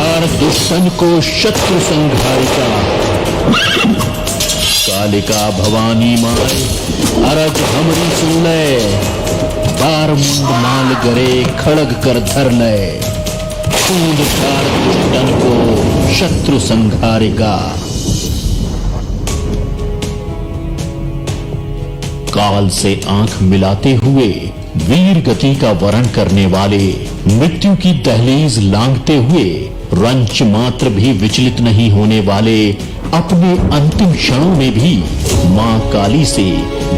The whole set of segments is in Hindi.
तारक दुष्टन को शत्रु संहारिका। कालिका भवानी माय अरज हमरी सुन ले, दार मुंड माल गरे खड़ग कर धर ले। कूद तारक दुष्टन को शत्रु संहारिका। काल से आंख मिलाते हुए वीर गति का वरण करने वाले, मृत्यु की दहलीज लांघते हुए रंच मात्र भी विचलित नहीं होने वाले, अपने अंतिम क्षणों में भी मां काली से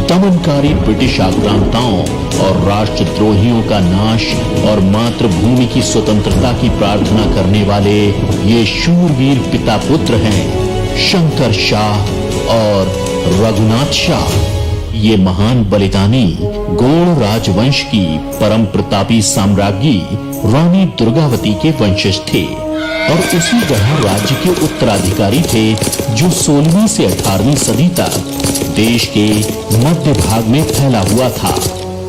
दमनकारी ब्रिटिश आक्रांताओं और राष्ट्रद्रोहियों का नाश और मातृभूमि की स्वतंत्रता की प्रार्थना करने वाले ये शूरवीर पिता पुत्र हैं शंकर शाह और रघुनाथ शाह। ये महान बलिदानी गोड़ राजवंश की परम प्रतापी साम्राज्ञी रानी दुर्गावती के वंशज थे और उसी तरह राज्य के उत्तराधिकारी थे जो 16वीं से 18वीं सदी तक देश के मध्य भाग में फैला हुआ था।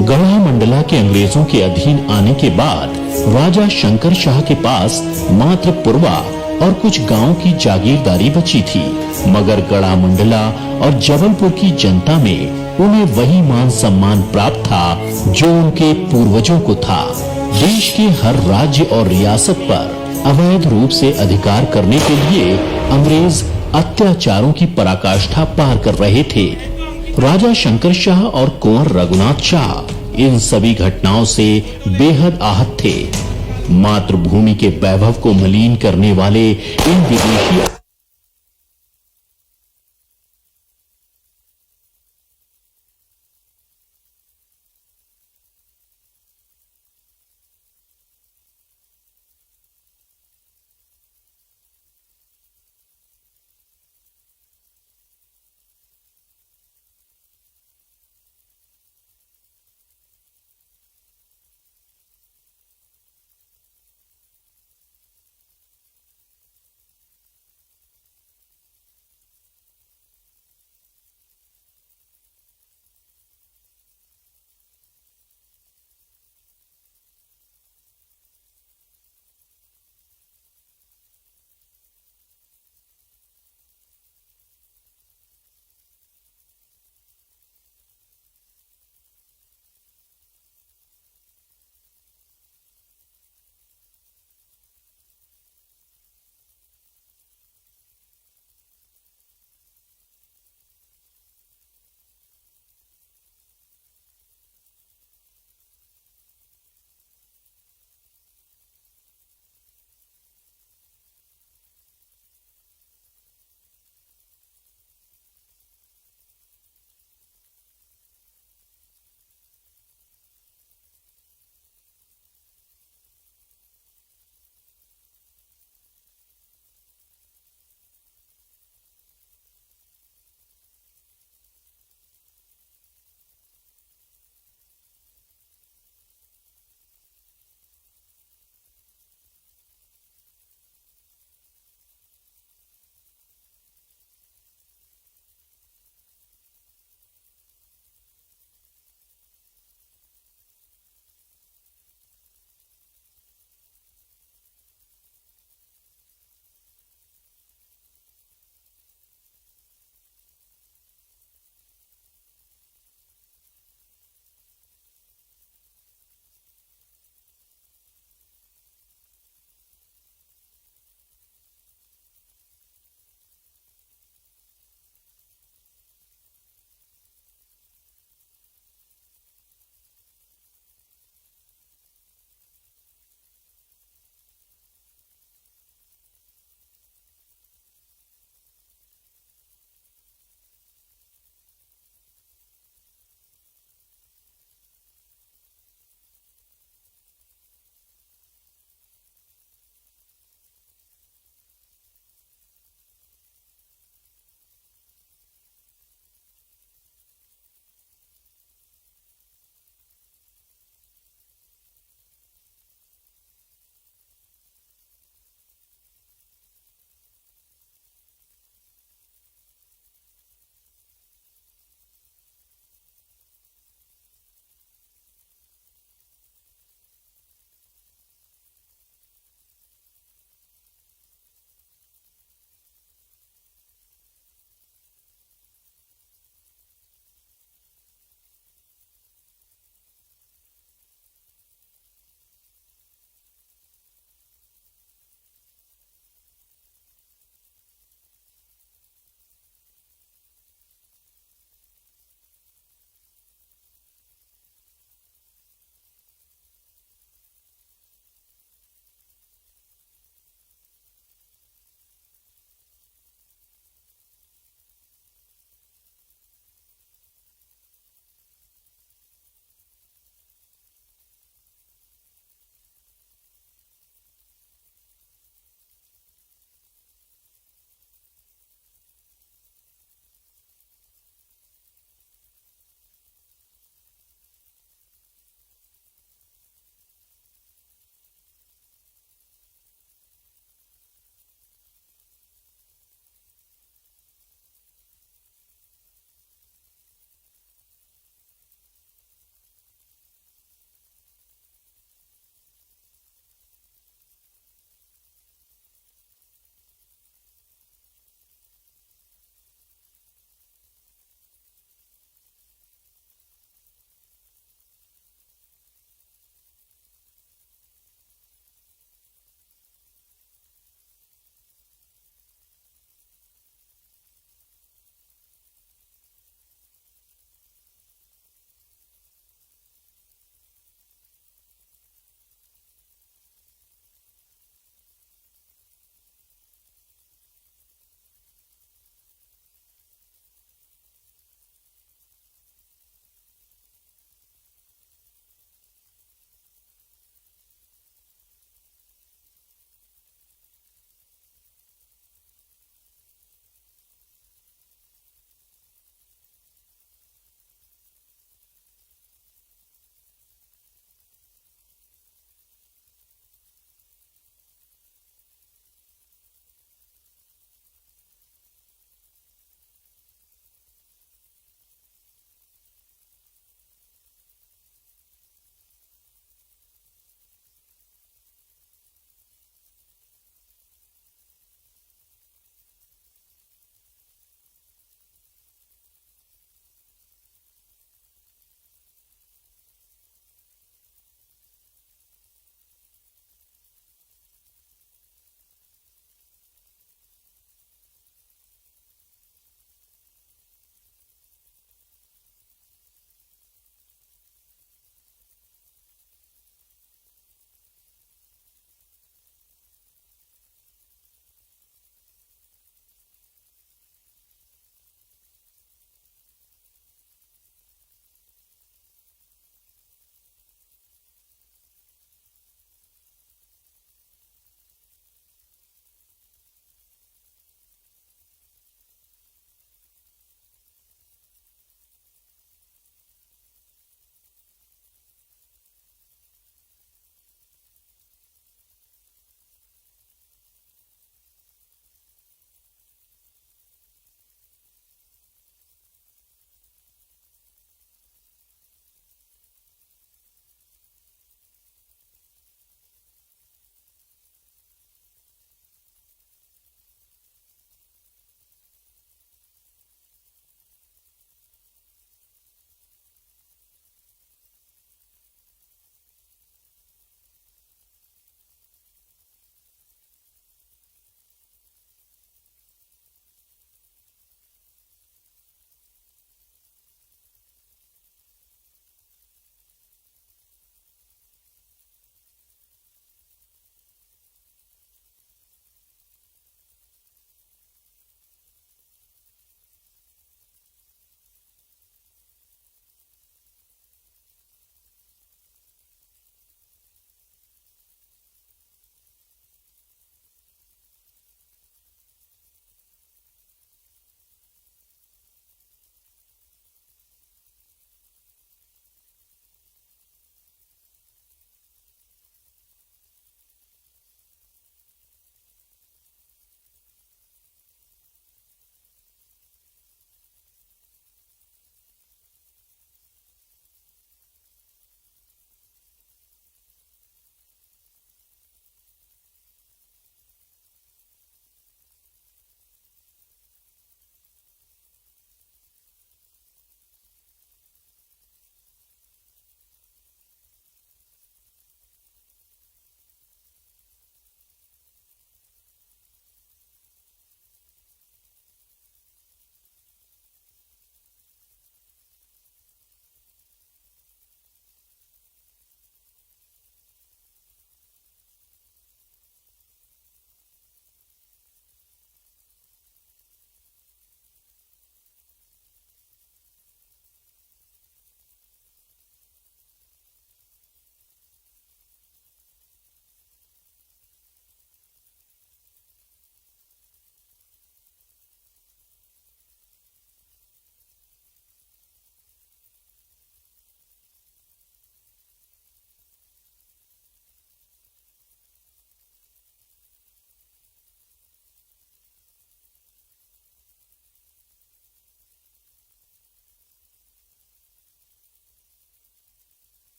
गढ़ा मंडला के अंग्रेजों के अधीन आने के बाद राजा शंकर शाह के पास मात्र पुरवा और कुछ गांव की जागीरदारी बची थी, मगर गढ़ा मंडला और जबलपुर की जनता में उन्हें वही मान सम्मान प्राप्त था जो उनके पूर्वजों को था। देश के हर राज्य और रियासत पर अवैध रूप से अधिकार करने के लिए अंग्रेज अत्याचारों की पराकाष्ठा पार कर रहे थे। राजा शंकर शाह और कुंवर रघुनाथ शाह इन सभी घटनाओं से बेहद आहत थे। मातृभूमि के वैभव को मलीन करने वाले इन विदेशी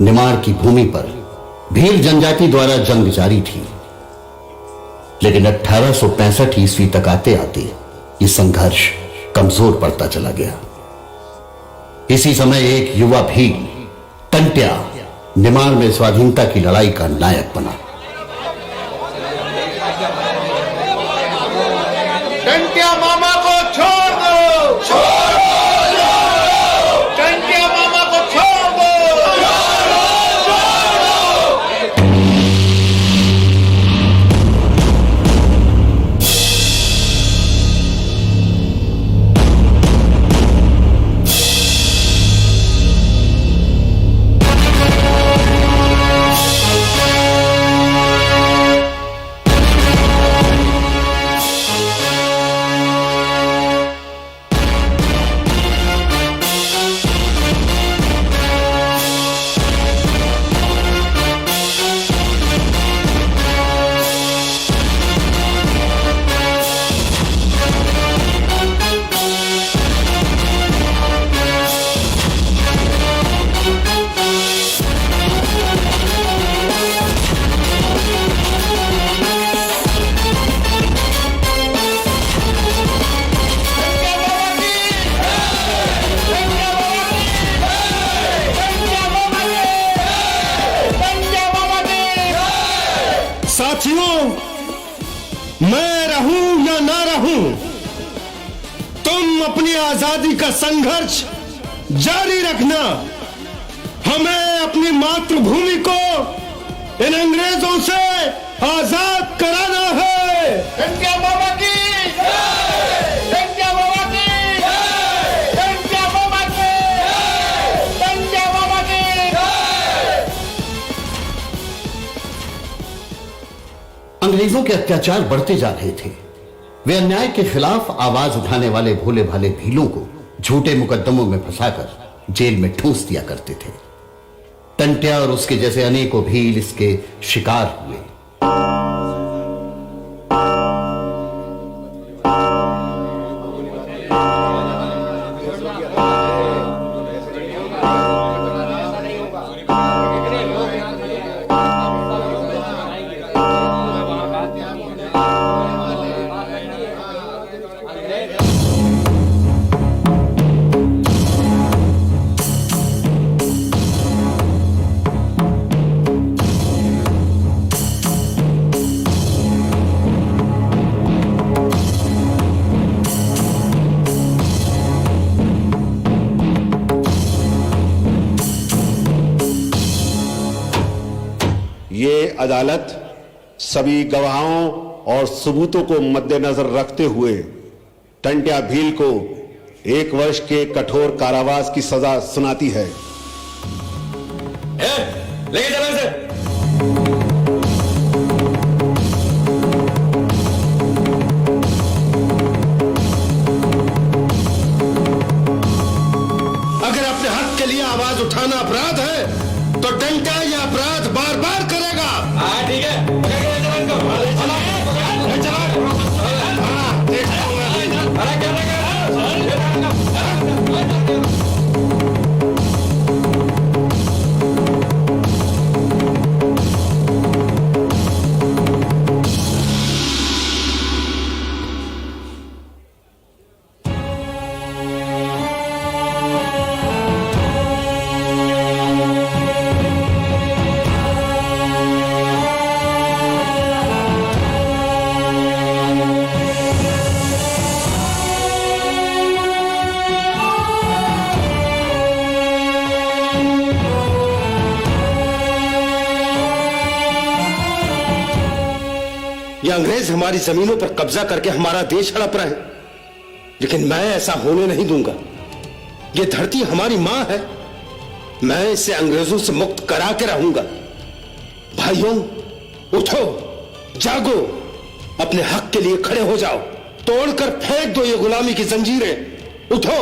निमाड़ की भूमि पर भील जनजाति द्वारा जंग जारी थी, लेकिन 1865 ईस्वी तक आते आते यह संघर्ष कमजोर पड़ता चला गया। इसी समय एक युवा भील टंट्या निमाड़ में स्वाधीनता की लड़ाई का नायक बना। टंट्या मामा को छोड़ दो, छोड़ दो, टंट्या मामा को छोड़ दो, साथियों, मैं रहूं या ना रहूं, तुम अपनी आजादी का संघर्ष जारी रखना। हमें अपनी मातृभूमि को इन अंग्रेजों से आजाद कराना है। टंट्या मामा की जय, टंट्या मामा की जय, टंट्या मामा की जय, टंट्या मामा की जय। अंग्रेजों के अत्याचार बढ़ते जा रहे थे। वे अन्याय के खिलाफ आवाज उठाने वाले भोले भाले भीलों को झूठे मुकदमों में फंसाकर जेल में ठूंस दिया करते थे। टंट्या और उसके जैसे अनेकों भील इसके शिकार हुए। ये अदालत सभी गवाहों और सबूतों को मद्देनजर रखते हुए टंट्या भील को 1 वर्ष के कठोर कारावास की सजा सुनाती है। लेके चलो इसे। अगर अपने हक के लिए आवाज उठाना अपराध है तो टंट्या यह अपराध बार बार करेगा। हाँ ठीक है, ये अंग्रेज हमारी जमीनों पर कब्जा करके हमारा देश हड़प रहे हैं, लेकिन मैं ऐसा होने नहीं दूंगा। ये धरती हमारी मां है, मैं इसे अंग्रेजों से मुक्त करा के रहूंगा। भाइयों, उठो, जागो, अपने हक के लिए खड़े हो जाओ, तोड़कर फेंक दो ये गुलामी की जंजीरें। उठो।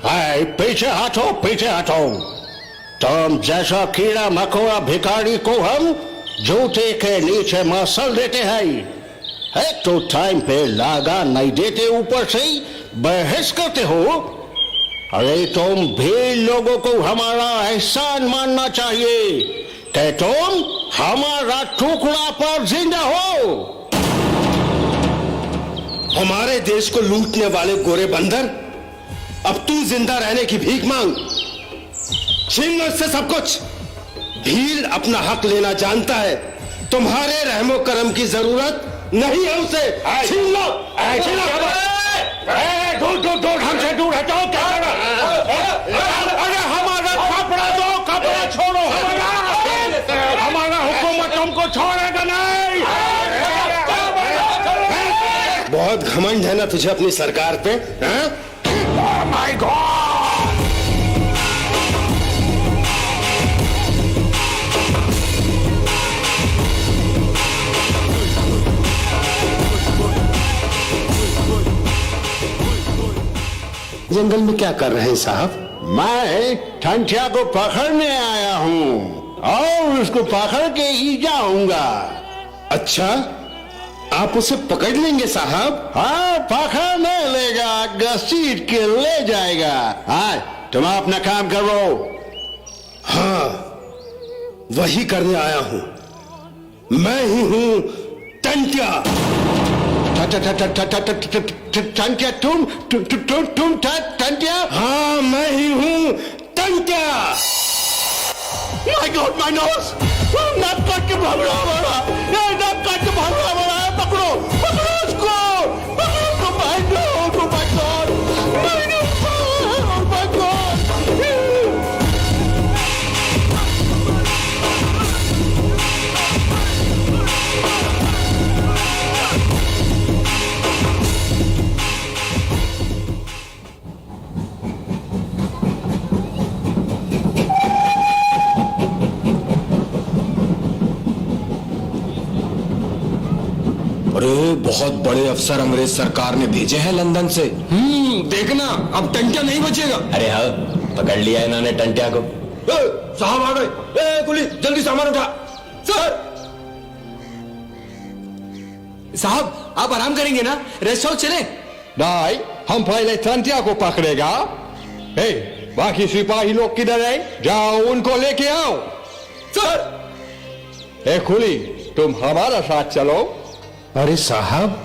हाय, पीछे हटो, पीछे हटो। तुम जैसा कीड़ा मकोड़ा भिखारी को हम जूते के नीचे मसल देते हैं। एक तो टाइम पे लागा नहीं देते, ऊपर से बहस करते हो। अरे तुम भी लोगों को हमारा एहसान मानना चाहिए कि तुम हमारा टुकड़ा पर जिंदा हो। हमारे देश को लूटने वाले गोरे बंदर, अब तू जिंदा रहने की भीख मांग, छीन लो इससे सब कुछ। भील अपना हक लेना जानता है, तुम्हारे रहमो करम की जरूरत नहीं है उसे। छीन लो, छीन लो। दूर दूर दूर, हमसे दूर हटाओ। क्या अरे हमारा कपड़ा दो, कपड़ा छोड़ो। हमारा हुकूमत तुमको छोड़ेगा नहीं। बहुत घमंड है ना तुझे अपनी सरकार पे, हाँ? My God! जंगल में क्या कर रहे हैं साहब? मैं ठंठिया को पकड़ने आया हूँ और उसको पकड़ के ही जाऊंगा। अच्छा, आप उसे पकड़ लेंगे साहब? हाँ, पकड़ नहीं लेगा, घसीट के ले जाएगा। हाँ, तुम अपना काम करो। हाँ, वही करने आया हूं। मैं ही हूं टंटिया। टंटिया? तुम टंटिया? हाँ, मैं ही हूं Tantia. My God, my knows! नाक काट के भाग रहा हमारा, नाक काट के भाग रहा हमारा। पकड़ो, पकड़ो उसको, पकड़ो उसको। My God, my God, my God, my God! अरे बहुत बड़े अफसर अंग्रेज सरकार ने भेजे हैं लंदन से। देखना, अब टंटिया नहीं बचेगा। अरे हाँ, पकड़ लिया इन्होंने टंटिया को। साहब आ गए। कुली, जल्दी सामान उठा। सर साहब, आप आराम करेंगे ना? रेस्ट हाउस चले? नहीं, हम पहले टंटिया को पकड़ेगा। हे, बाकी सिपाही लोग किधर है? जाओ उनको लेके आओ। सर! ए कुली, तुम हमारा साथ चलो। अरे साहब,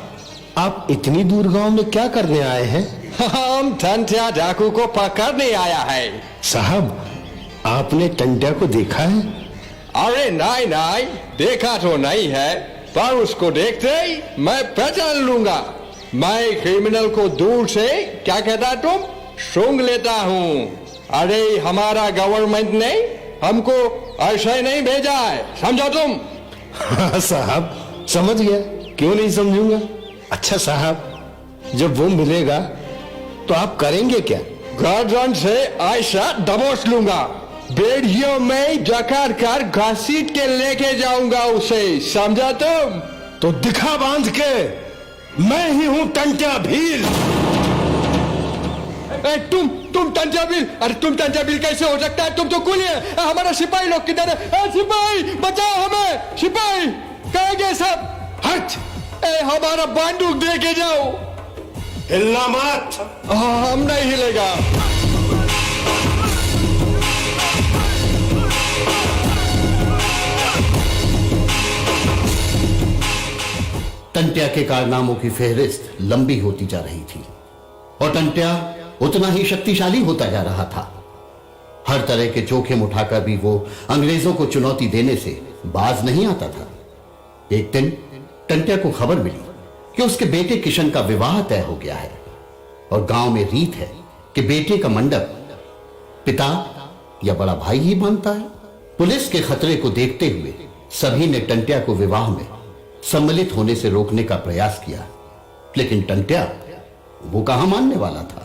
आप इतनी दूर गांव में क्या करने आए हैं? हम टंटिया डाकू को पकड़ने आया है। साहब, आपने टंटिया को देखा है? अरे नहीं नहीं, देखा तो नहीं है, पर उसको देखते ही मैं पहचान लूंगा। मैं क्रिमिनल को दूर से, क्या कहता तुम, सूंघ लेता हूँ। अरे हमारा गवर्नमेंट ने हमको ऐसे नहीं भेजा है, समझो तुम? हाँ साहब, समझ गया, क्यों नहीं समझूंगा। अच्छा साहब, जब वो मिलेगा तो आप करेंगे क्या? गर्दन से ऐसा दबोच लूंगा, बेड़ियों में जकड़ कर घसीट के लेके जाऊंगा उसे, समझा तुम? तो दिखा बांध के, मैं ही हूं टंटिया भील। तुम टंटिया भील? अरे तुम टंटिया भील कैसे हो सकता है? तुम तो कुली है। हमारा सिपाही लोग किधर है? सिपाही बचाओ हमें, सिपाही कहाँ गए सब? हट! हमारा बंदूक दे के जाओ। हिलना मत। हम नहीं हिलेगा। टंटिया के कारनामों की फेहरिस्त लंबी होती जा रही थी और टंटिया उतना ही शक्तिशाली होता जा रहा था। हर तरह के जोखिम उठाकर भी वो अंग्रेजों को चुनौती देने से बाज नहीं आता था। एक दिन टंटिया को खबर मिली कि उसके बेटे किशन का विवाह तय हो गया है और गांव में रीत है कि बेटे का मंडप पिता या बड़ा भाई ही बांधता है। पुलिस के खतरे को देखते हुए सभी ने टंटिया को विवाह में सम्मिलित होने से रोकने का प्रयास किया, लेकिन टंटिया वो कहां मानने वाला था।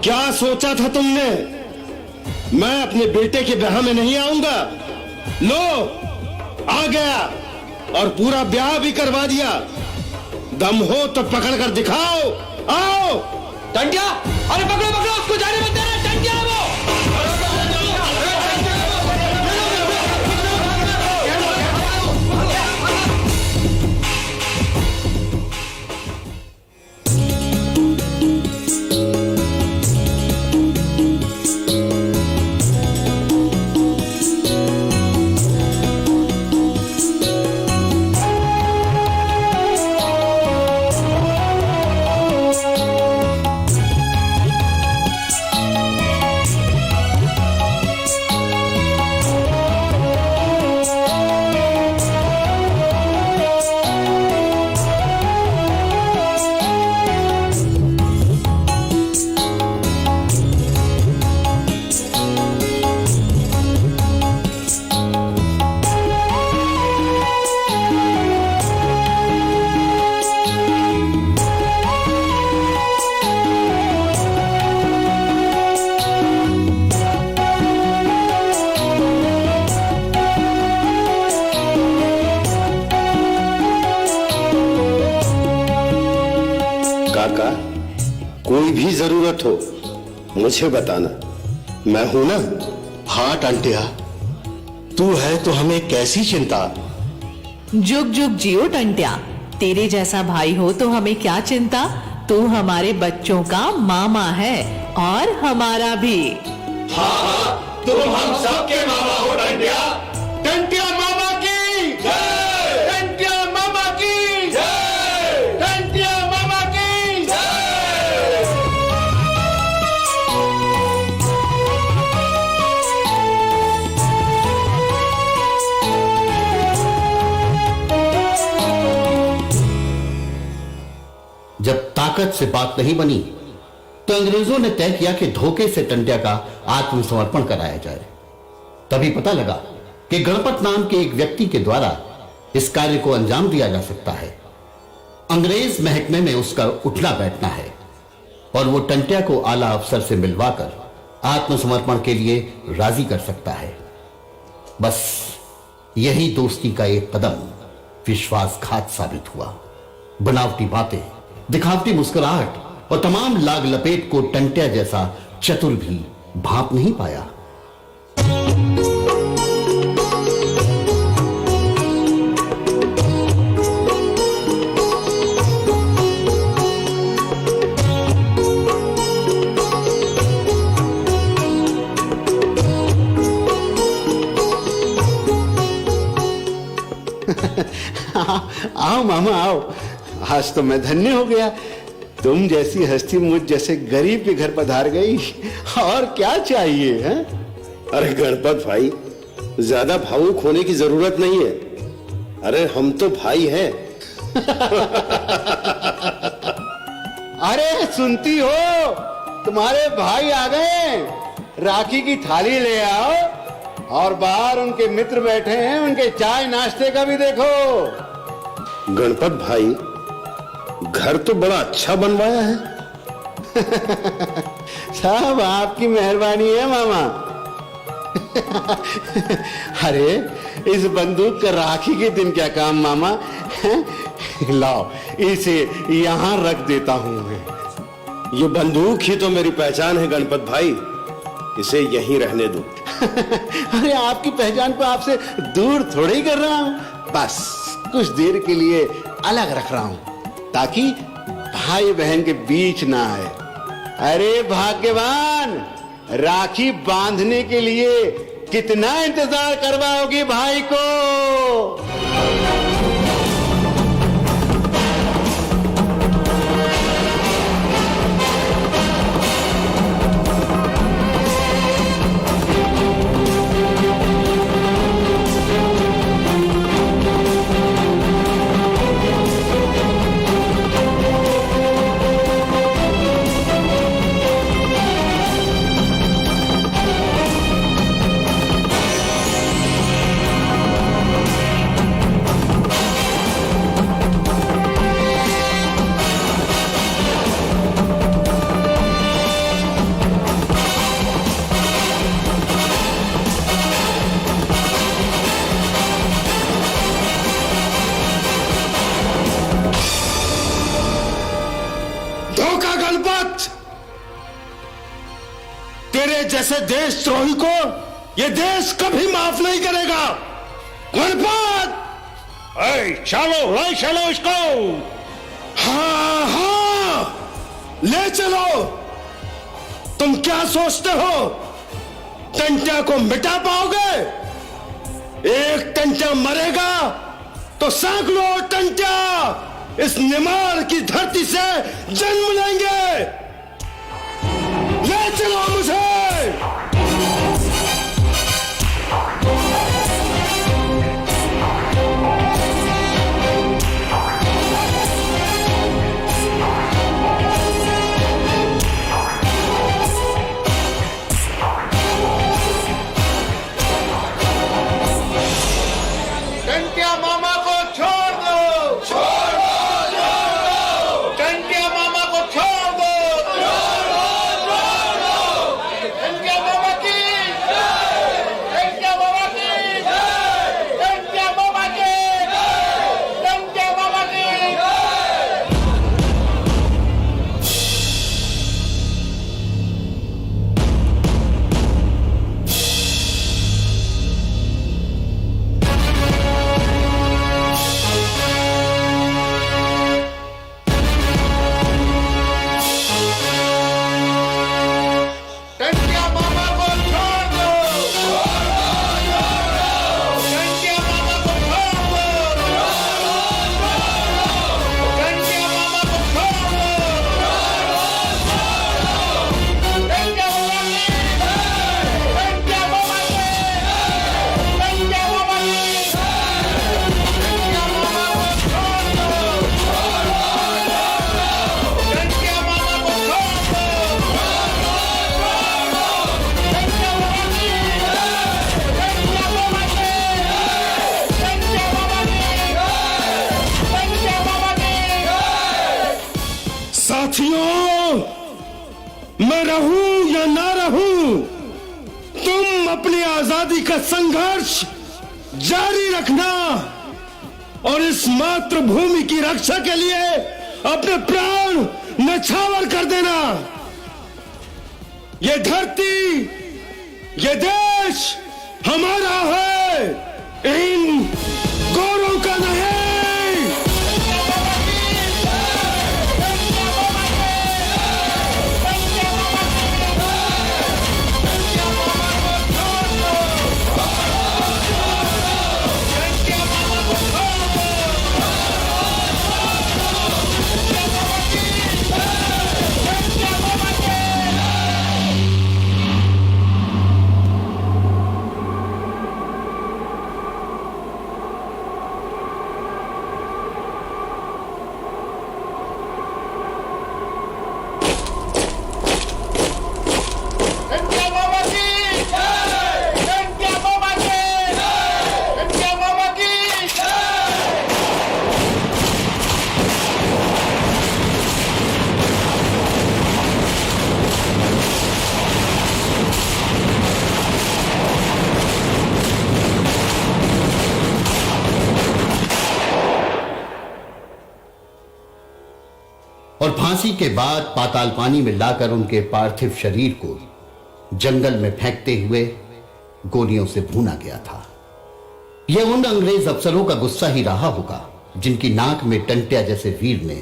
क्या सोचा था तुमने? मैं अपने बेटे के ब्याह में नहीं आऊंगा? लो, आ गया और पूरा ब्याह भी करवा दिया। दम हो तो पकड़ कर दिखाओ। आओ। टंटिया, अरे पकड़ो पकड़ो उसको, जाने मत देना। टंटिया वो काका, कोई भी जरूरत हो मुझे बताना, मैं हूं ना। हाँ टंटिया, तू है तो हमें कैसी चिंता। जुग जुग जियो टंट्या, तेरे जैसा भाई हो तो हमें क्या चिंता। तू हमारे बच्चों का मामा है और हमारा भी। तुम हम सबके मामा हो टंटिया। टंटिया मामा की जय। टंटिया मामा की जय। टंटिया मामा की जय। जब ताकत से बात नहीं बनी तो अंग्रेजों ने तय किया कि धोखे से टंट्या का आत्मसमर्पण कराया जाए। तभी पता लगा कि गणपत नाम के एक व्यक्ति के द्वारा इस कार्य को अंजाम दिया जा सकता है। अंग्रेज महकमे में उसका उठना बैठना है और वो टंट्या को आला अफसर से मिलवाकर आत्मसमर्पण के लिए राजी कर सकता है। बस यही दोस्ती का एक कदम विश्वासघात साबित हुआ। बनावटी बातें, दिखावटी मुस्कुराहट और तमाम लाग लपेट को टंट्या जैसा चतुर भी भांप नहीं पाया। आओ मामा आओ, आज तो मैं धन्य हो गया। तुम जैसी हस्ती मुझ जैसे गरीब के घर पधार गई, और क्या चाहिए है? अरे गणपत भाई, ज्यादा भावुक होने की जरूरत नहीं है। अरे हम तो भाई हैं। अरे सुनती हो, तुम्हारे भाई आ गए। राखी की थाली ले आओ और बाहर उनके मित्र बैठे हैं, उनके चाय नाश्ते का भी देखो। गणपत भाई, घर तो बड़ा अच्छा बनवाया है। सब आपकी मेहरबानी है मामा। अरे इस बंदूक का राखी के दिन क्या काम मामा। लाओ, इसे यहां रख देता हूं मैं। ये बंदूक ही तो मेरी पहचान है गणपत भाई, इसे यहीं रहने दो। अरे आपकी पहचान को आपसे दूर थोड़ी ही कर रहा हूं, बस कुछ देर के लिए अलग रख रहा हूं ताकि भाई बहन के बीच ना आए। अरे भाग्यवान, राखी बांधने के लिए कितना इंतजार करवाओगी भाई को। तेरे जैसे देशद्रोही को ये देश कभी माफ नहीं करेगा। गणपत, चलो ले चलो इसको। हाँ हाँ, ले चलो। तुम क्या सोचते हो टंट्या को मिटा पाओगे? एक टंट्या मरेगा तो सैकड़ों टंट्या इस निमाड़ की धरती से जन्म लेंगे। ले चलो मुझे। टंट्या मामा को छोड़ दो, छोड़ दो, टंट्या मामा को छोड़ दो, टंट्या मामा की, टंट्या मामा की, टंट्या मामा की, टंट्या मामा की। टंट्या मामा को छोड़ दो, टंट्या मामा को छोड़ दो, टंट्या मामा को छोड़ दो, टंट्या मामा की, टंट्या मामा की, टंट्या मामा की, टंट्या मामा को छोड़ दो, टंट्या मामा को छोड़ दो। साथियों, मैं रहूं या ना रहूं, तुम अपनी आजादी का संघर्ष जारी रखना और इस मातृभूमि की रक्षा के लिए अपने प्राण न्यौछावर कर देना। ये धरती, ये देश हमारा है, इन गोरों का नहीं। टंट्या मामा की, टंट्या मामा की, टंट्या मामा की। और फांसी के बाद पाताल पानी में लाकर उनके पार्थिव शरीर को जंगल में फेंकते हुए गोलियों से भूना गया था। यह उन अंग्रेज अफसरों का गुस्सा ही रहा होगा जिनकी नाक में टंट्या जैसे वीर ने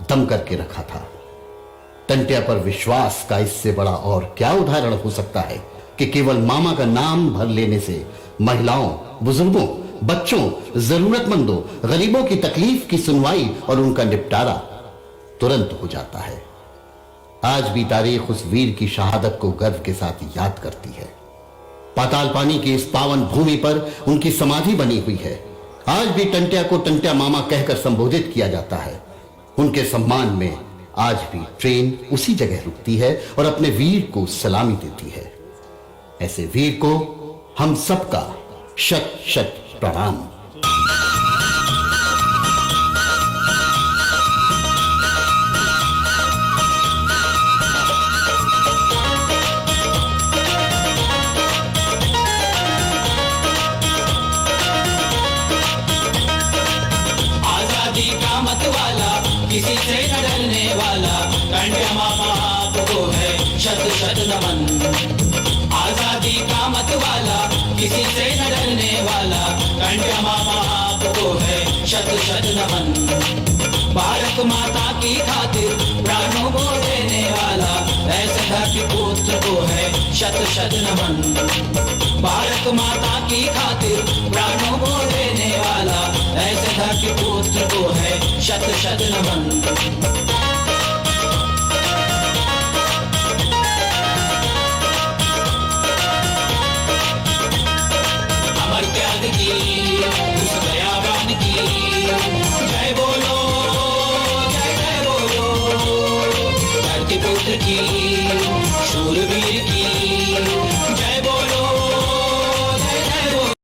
दम करके रखा था। टंट्या पर विश्वास का इससे बड़ा और क्या उदाहरण हो सकता है कि केवल मामा का नाम भर लेने से महिलाओं, बुजुर्गों, बच्चों, जरूरतमंदों, गरीबों की तकलीफ की सुनवाई और उनका निपटारा तुरंत हो जाता है। आज भी तारीख उस वीर की शहादत को गर्व के साथ याद करती है। पाताल पानी की इस पावन भूमि पर उनकी समाधि बनी हुई है। आज भी टंट्या को टंट्या मामा कहकर संबोधित किया जाता है। उनके सम्मान में आज भी ट्रेन उसी जगह रुकती है और अपने वीर को सलामी देती है। ऐसे वीर को हम सबका शत शत प्रणाम। आजादी का मतवाला, किसी से न डरने वाला, टंट्या मामा आपको है शत शत नमन। शत शत नमन। भारत माता की खातिर प्राणों को देने वाला ऐसे धरती पुत्र को है शत शत नमन। भारत माता की खातिर प्राणों को देने वाला ऐसे धरती पुत्र को है शत शत नमन। की उस दयावान की जय बोलो, जय जय बोलो। धरती पुत्र की शूरवीर की